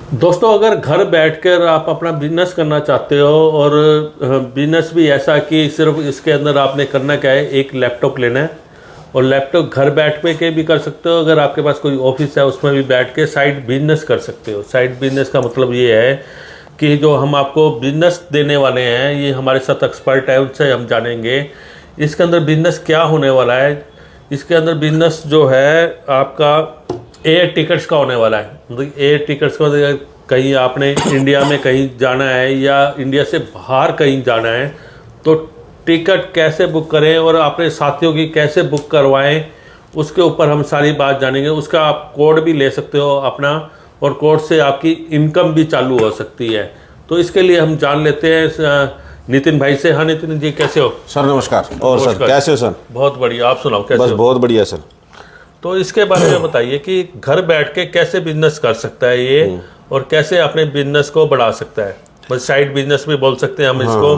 दोस्तों, अगर घर बैठकर आप अपना बिजनेस करना चाहते हो और बिजनेस भी ऐसा कि सिर्फ इसके अंदर आपने करना क्या है, एक लैपटॉप लेना है और लैपटॉप घर बैठ के भी कर सकते हो। अगर आपके पास कोई ऑफिस है उसमें भी बैठ के साइड बिजनेस कर सकते हो। साइड बिजनेस का मतलब ये है कि जो हम आपको बिजनेस देने वाले हैं, ये हमारे साथ एक्सपर्ट है, उनसे हम जानेंगे इसके अंदर बिजनेस क्या होने वाला है। इसके अंदर बिजनेस जो है आपका एयर टिकट्स का होने वाला है। मतलब एयर टिकट्स का कहीं आपने इंडिया में कहीं जाना है या इंडिया से बाहर कहीं जाना है तो टिकट कैसे बुक करें और अपने साथियों की कैसे बुक करवाएं, उसके ऊपर हम सारी बात जानेंगे। उसका आप कोड भी ले सकते हो अपना, और कोड से आपकी इनकम भी चालू हो सकती है। तो इसके लिए हम जान लेते हैं नितिन भाई से। हाँ नितिन जी, कैसे हो? सर नमस्कार। और सर कैसे हो? सर बहुत बढ़िया, आप सुनाओ कैसे बस हो? बहुत बढ़िया सर। तो इसके बारे में बताइए कि घर बैठ के कैसे बिजनेस कर सकता है ये, और कैसे अपने बिजनेस को बढ़ा सकता है। बस साइड बिजनेस भी बोल सकते हैं हम इसको।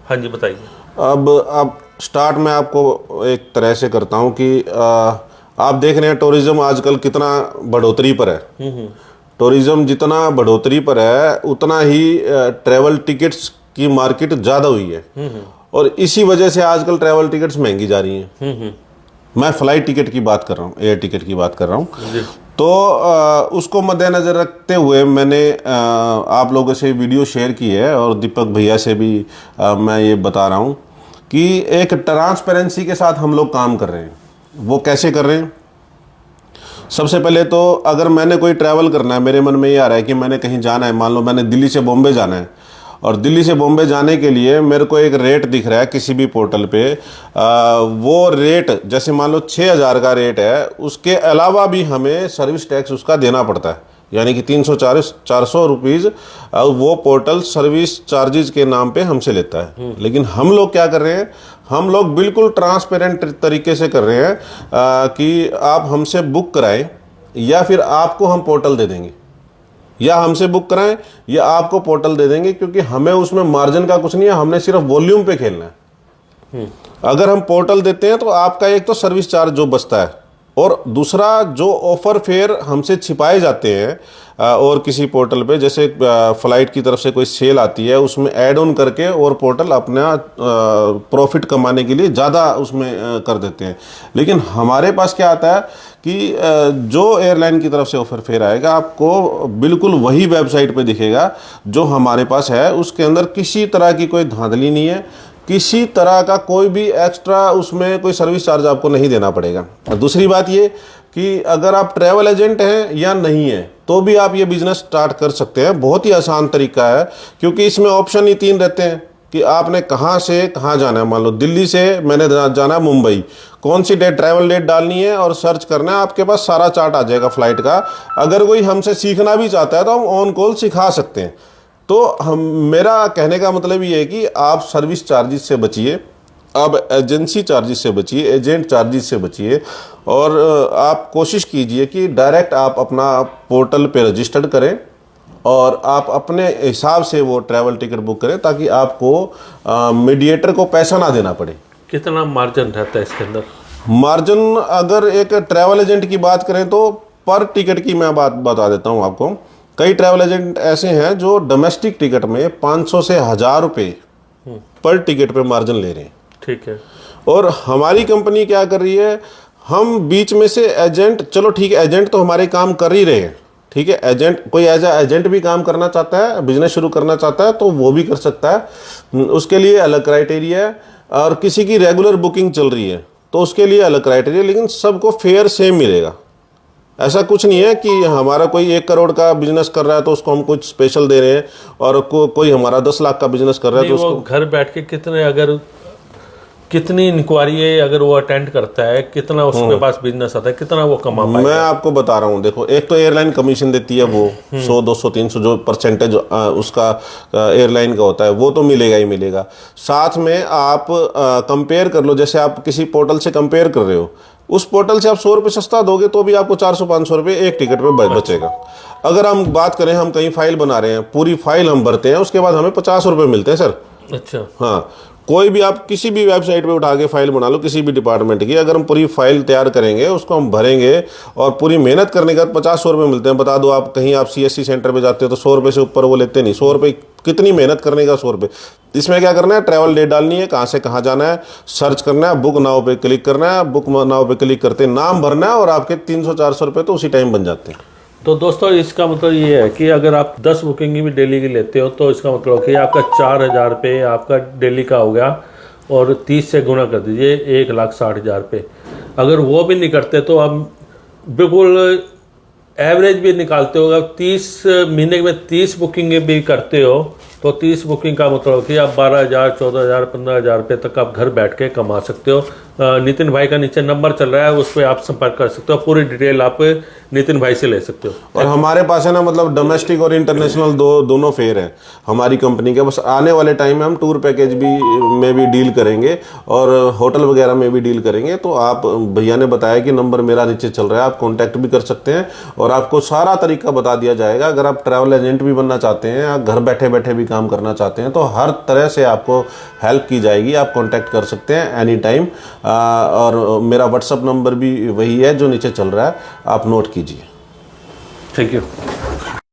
हाँ जी, बताइए। अब स्टार्ट मैं आपको एक तरह से करता हूँ कि आप देख रहे हैं टूरिज्म आजकल कितना बढ़ोतरी पर है। टूरिज्म जितना बढ़ोतरी पर है उतना ही ट्रैवल टिकट्स की मार्केट ज़्यादा हुई है, और इसी वजह से आजकल ट्रैवल टिकट्स महंगी जा रही हैं। मैं फ्लाइट टिकट की बात कर रहा हूँ, एयर टिकट की बात कर रहा हूँ। तो उसको मद्देनज़र रखते हुए मैंने आप लोगों से वीडियो शेयर की है, और दीपक भैया से भी मैं ये बता रहा हूँ कि एक ट्रांसपेरेंसी के साथ हम लोग काम कर रहे हैं। वो कैसे कर रहे हैं? सबसे पहले तो अगर मैंने कोई ट्रैवल करना है, मेरे मन में ये आ रहा है कि मैंने कहीं जाना है, मान लो मैंने दिल्ली से बॉम्बे जाना है, और दिल्ली से बॉम्बे जाने के लिए मेरे को एक रेट दिख रहा है किसी भी पोर्टल पे। वो रेट जैसे मान लो 6,000 का रेट है, उसके अलावा भी हमें सर्विस टैक्स उसका देना पड़ता है, यानी कि 400 रुपीज़ वो पोर्टल सर्विस चार्जेस के नाम पे हमसे लेता है। लेकिन हम लोग क्या कर रहे हैं, हम लोग बिल्कुल ट्रांसपेरेंट तरीके से कर रहे हैं कि आप हमसे बुक कराएं, या फिर आपको हम पोर्टल दे देंगे, या हमसे बुक कराएं या आपको पोर्टल दे देंगे, क्योंकि हमें उसमें मार्जिन का कुछ नहीं है, हमने सिर्फ वॉल्यूम पे खेलना है। अगर हम पोर्टल देते हैं तो आपका एक तो सर्विस चार्ज जो बचता है, और दूसरा जो ऑफर फेयर हमसे छिपाए जाते हैं और किसी पोर्टल पे, जैसे फ्लाइट की तरफ से कोई सेल आती है उसमें ऐड ऑन करके और पोर्टल अपना प्रॉफिट कमाने के लिए ज़्यादा उसमें कर देते हैं। लेकिन हमारे पास क्या आता है कि जो एयरलाइन की तरफ से ऑफर फेयर आएगा आपको बिल्कुल वही वेबसाइट पे दिखेगा जो हमारे पास है। उसके अंदर किसी तरह की कोई धांधली नहीं है, किसी तरह का कोई भी एक्स्ट्रा उसमें कोई सर्विस चार्ज आपको नहीं देना पड़ेगा। और दूसरी बात ये कि अगर आप ट्रैवल एजेंट हैं या नहीं हैं तो भी आप ये बिज़नेस स्टार्ट कर सकते हैं। बहुत ही आसान तरीका है, क्योंकि इसमें ऑप्शन ही 3 रहते हैं कि आपने कहाँ से कहाँ जाना है। मान लो दिल्ली से मैंने जाना है मुंबई, कौन सी डेट ट्रैवल डेट डालनी है और सर्च करना है, आपके पास सारा चार्ट आ जाएगा फ्लाइट का। अगर कोई हमसे सीखना भी चाहता है तो हम ऑन कॉल सिखा सकते हैं। तो हम मेरा कहने का मतलब ये है कि आप सर्विस चार्जेस से बचिए, आप एजेंसी चार्जेस से बचिए, एजेंट चार्जेस से बचिए, और आप कोशिश कीजिए कि डायरेक्ट आप अपना पोर्टल पे रजिस्टर्ड करें और आप अपने हिसाब से वो ट्रैवल टिकट बुक करें, ताकि आपको मीडिएटर को पैसा ना देना पड़े। कितना मार्जिन रहता है इसके अंदर? मार्जिन अगर एक ट्रैवल एजेंट की बात करें तो पर टिकट की मैं बात बता देता हूँ आपको। कई ट्रैवल एजेंट ऐसे हैं जो डोमेस्टिक टिकट में 500 से 1,000 रुपये पर टिकट पे मार्जिन ले रहे हैं। ठीक है। और हमारी कंपनी क्या कर रही है, हम बीच में से एजेंट, चलो ठीक है एजेंट तो हमारे काम कर ही रहे हैं, ठीक है, एजेंट कोई एज एजेंट भी काम करना चाहता है, बिजनेस शुरू करना चाहता है तो वो भी कर सकता है, उसके लिए अलग क्राइटेरिया है। और किसी की रेगुलर बुकिंग चल रही है तो उसके लिए अलग क्राइटेरिया, लेकिन सबको फेयर सेम मिलेगा। ऐसा कुछ नहीं है कि हमारा कोई 1 करोड़ का बिजनेस कर रहा है तो उसको हम कुछ स्पेशल दे रहे हैं, और कोई हमारा 10 लाख का बिजनेस कर रहा है तो उसको घर बैठ के कितनी इंक्वायरी अगर वो अटेंड करता है, कितना उसके पास बिजनेस आता है, कितना वो कमा पाएगा? मैं आपको बता रहा हूँ, देखो एक तो एयरलाइन कमीशन देती है, वो 100, 200, 300 जो परसेंटेज उसका एयरलाइन का होता है वो तो मिलेगा ही मिलेगा। साथ में आप कंपेयर कर लो, जैसे आप किसी पोर्टल से कंपेयर कर रहे हो, उस पोर्टल से आप 100 रुपये सस्ता दोगे तो भी आपको 400-500 रुपये एक टिकट पे बचेगा। अगर हम बात करें, हम कहीं फाइल बना रहे हैं, पूरी फाइल हम भरते हैं, उसके बाद हमें 50 रुपये मिलते हैं सर। अच्छा। हाँ, कोई भी आप किसी भी वेबसाइट पे उठा के फाइल बना लो किसी भी डिपार्टमेंट की, अगर हम पूरी फाइल तैयार करेंगे, उसको हम भरेंगे और पूरी मेहनत करने के बाद 50-100 रुपये मिलते हैं। बता दो आप कहीं आप CSC सेंटर पे जाते हो तो 100 रुपये से ऊपर वो लेते नहीं। 100 रुपये कितनी मेहनत करने का 100 रुपये। इसमें क्या करना है, ट्रैवल डेट डालनी है, कहाँ से कहाँ जाना है, सर्च करना है, बुक नाउ पे क्लिक करना है, बुक नाउ पे क्लिक करते नाम भरना है और आपके 300-400 रुपये तो उसी टाइम बन जाते हैं। तो दोस्तों इसका मतलब ये है कि अगर आप 10 बुकिंग भी डेली की लेते हो तो इसका मतलब कि आपका 4,000 रुपये आपका डेली का हो गया, और 30 से गुना कर दीजिए 1,60,000 रुपये। अगर वो भी नहीं करते तो आप बिल्कुल एवरेज भी निकालते हो, अगर 30 महीने में 30 बुकिंग भी करते हो तो 30 बुकिंग का मतलब कि आप 12,000, 14,000, 15,000 रुपये तक आप घर बैठ के कमा सकते हो। नितिन भाई का नीचे नंबर चल रहा है, उस पर आप संपर्क कर सकते हो, पूरी डिटेल आप नितिन भाई से ले सकते हो। और हमारे पास है ना, मतलब डोमेस्टिक और इंटरनेशनल दोनों फेयर है हमारी कंपनी के। बस आने वाले टाइम में हम टूर पैकेज में भी डील करेंगे और होटल वगैरह में भी डील करेंगे। तो आप, भैया ने बताया कि नंबर मेरा नीचे चल रहा है, आप कॉन्टैक्ट भी कर सकते हैं और आपको सारा तरीका बता दिया जाएगा। अगर आप ट्रैवल एजेंट भी बनना चाहते हैं या घर बैठे बैठे भी काम करना चाहते हैं तो हर तरह से आपको हेल्प की जाएगी। आप कॉन्टैक्ट कर सकते हैं एनी टाइम। और मेरा व्हाट्सअप नंबर भी वही है जो नीचे चल रहा है, आप नोट कीजिए। Thank you.